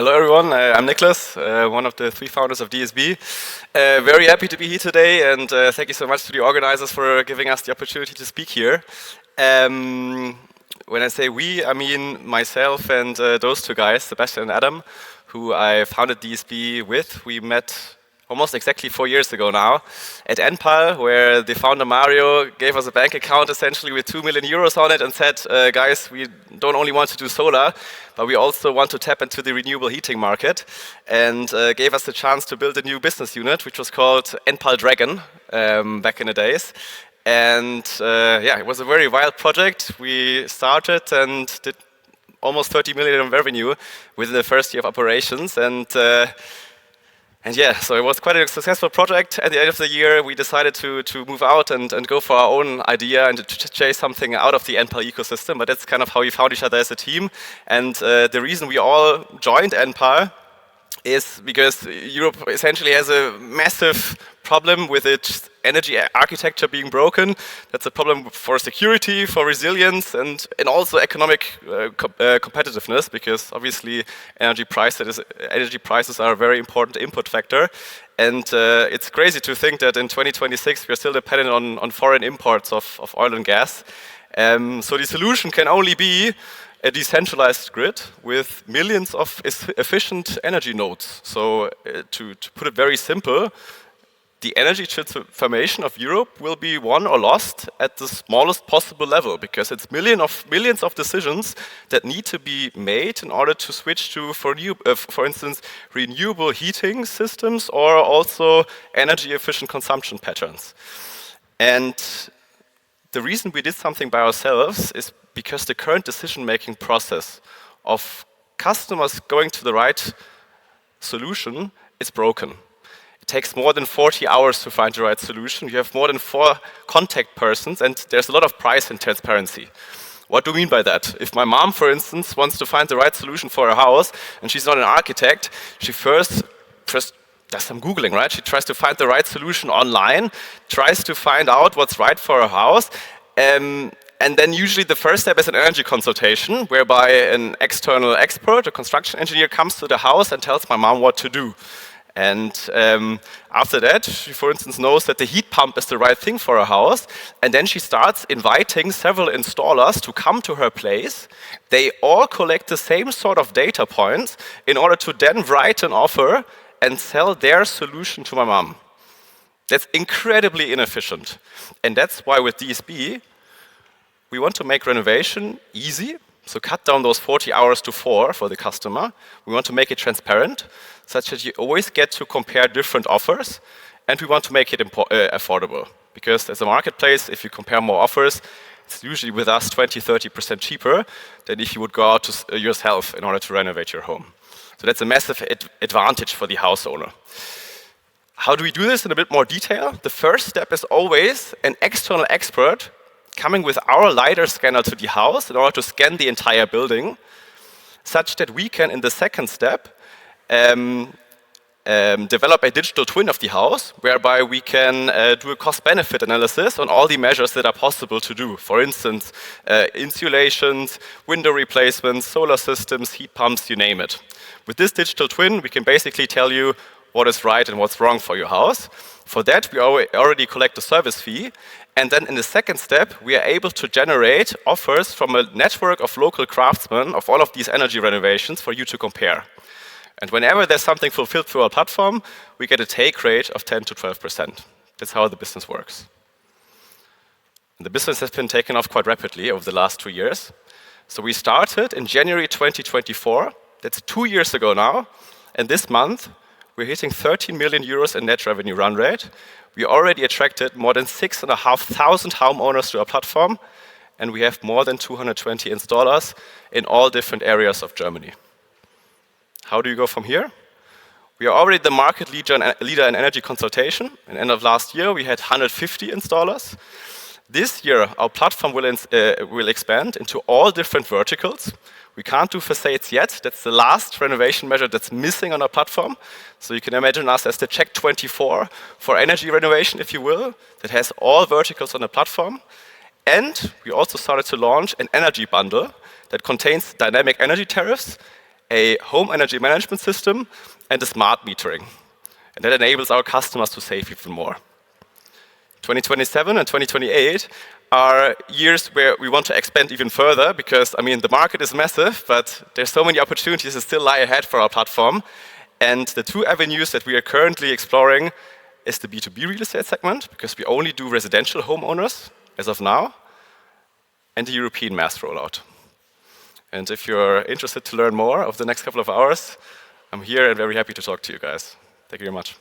Hello everyone, I'm Niclas, one of the 3 founders of DSB. Very happy to be here today, and thank you so much to the organizers for giving us the opportunity to speak here. When I say we, I mean myself and those 2 guys, Sebastian and Adam, who I founded DSB with. We met almost exactly 4 years ago now at NPAL, where the founder Mario gave us a bank account essentially with 2 million euros on it and said, guys, we don't only want to do solar, but we also want to tap into the renewable heating market, and gave us the chance to build a new business unit, which was called NPAL Dragon back in the days. And yeah, it was a very wild project. We started and did almost 30 million in revenue within the first year of operations. And yeah, so it was quite a successful project. At the end of the year, we decided to move out and go for our own idea and to chase something out of the NPAL ecosystem. But that's kind of how we found each other as a team. And the reason we all joined NPAL is because Europe essentially has a massive problem with its energy architecture being broken. That's a problem for security, for resilience, and also economic competitiveness, because obviously energy prices are a very important input factor. And it's crazy to think that in 2026 we're still dependent on foreign imports of oil and gas. So the solution can only be a decentralized grid with millions of efficient energy nodes. So to put it very simple, the energy transformation of Europe will be won or lost at the smallest possible level, because it's millions of decisions that need to be made in order to switch to, for instance, renewable heating systems or also energy efficient consumption patterns. And the reason we did something by ourselves is because the current decision-making process of customers going to the right solution is broken. It takes more than 40 hours to find the right solution. You have more than 4 contact persons, and there's a lot of price and transparency. What do we mean by that? If my mom, for instance, wants to find the right solution for her house, and she's not an architect, she first does some Googling, right? She tries to find the right solution online, tries to find out what's right for her house, and then usually the first step is an energy consultation, whereby an external expert, a construction engineer, comes to the house and tells my mom what to do. And after that, she, for instance, knows that the heat pump is the right thing for her house, and then she starts inviting several installers to come to her place. They all collect the same sort of data points in order to then write an offer and sell their solution to my mom. That's incredibly inefficient. And that's why with DSB, we want to make renovation easy, so cut down those 40 hours to 4 for the customer. We want to make it transparent, such that you always get to compare different offers, and we want to make it affordable. Because as a marketplace, if you compare more offers, it's usually with us 20–30% cheaper than if you would go out to yourself in order to renovate your home. So that's a massive advantage for the house owner. How do we do this in a bit more detail? The first step is always an external expert coming with our LiDAR scanner to the house in order to scan the entire building, such that we can, in the second step, develop a digital twin of the house, whereby we can do a cost-benefit analysis on all the measures that are possible to do. For instance, insulations, window replacements, solar systems, heat pumps, you name it. With this digital twin, we can basically tell you what is right and what's wrong for your house. For that, we already collect a service fee. And then in the second step, we are able to generate offers from a network of local craftsmen of all of these energy renovations for you to compare. And whenever there's something fulfilled through our platform, we get a take rate of 10–12%. That's how the business works. And the business has been taken off quite rapidly over the last 2 years. So we started in January 2024. That's 2 years ago now. And this month, we're hitting 13 million euros in net revenue run rate. We already attracted more than 6,500 homeowners to our platform, and we have more than 220 installers in all different areas of Germany. How do you go from here? We are already the market leader in energy consultation. At the end of last year, we had 150 installers. This year, our platform will expand into all different verticals. We can't do facades yet. That's the last renovation measure that's missing on our platform. So you can imagine us as the Check 24 for energy renovation, if you will, that has all verticals on the platform. And we also started to launch an energy bundle that contains dynamic energy tariffs a home energy management system, and a smart metering. And that enables our customers to save even more. 2027 and 2028 are years where we want to expand even further because, I mean, the market is massive, but there's so many opportunities that still lie ahead for our platform. And the two avenues that we are currently exploring is the B2B real estate segment, because we only do residential homeowners as of now, and the European mass rollout. And if you're interested to learn more over the next couple of hours, I'm here and very happy to talk to you guys. Thank you very much.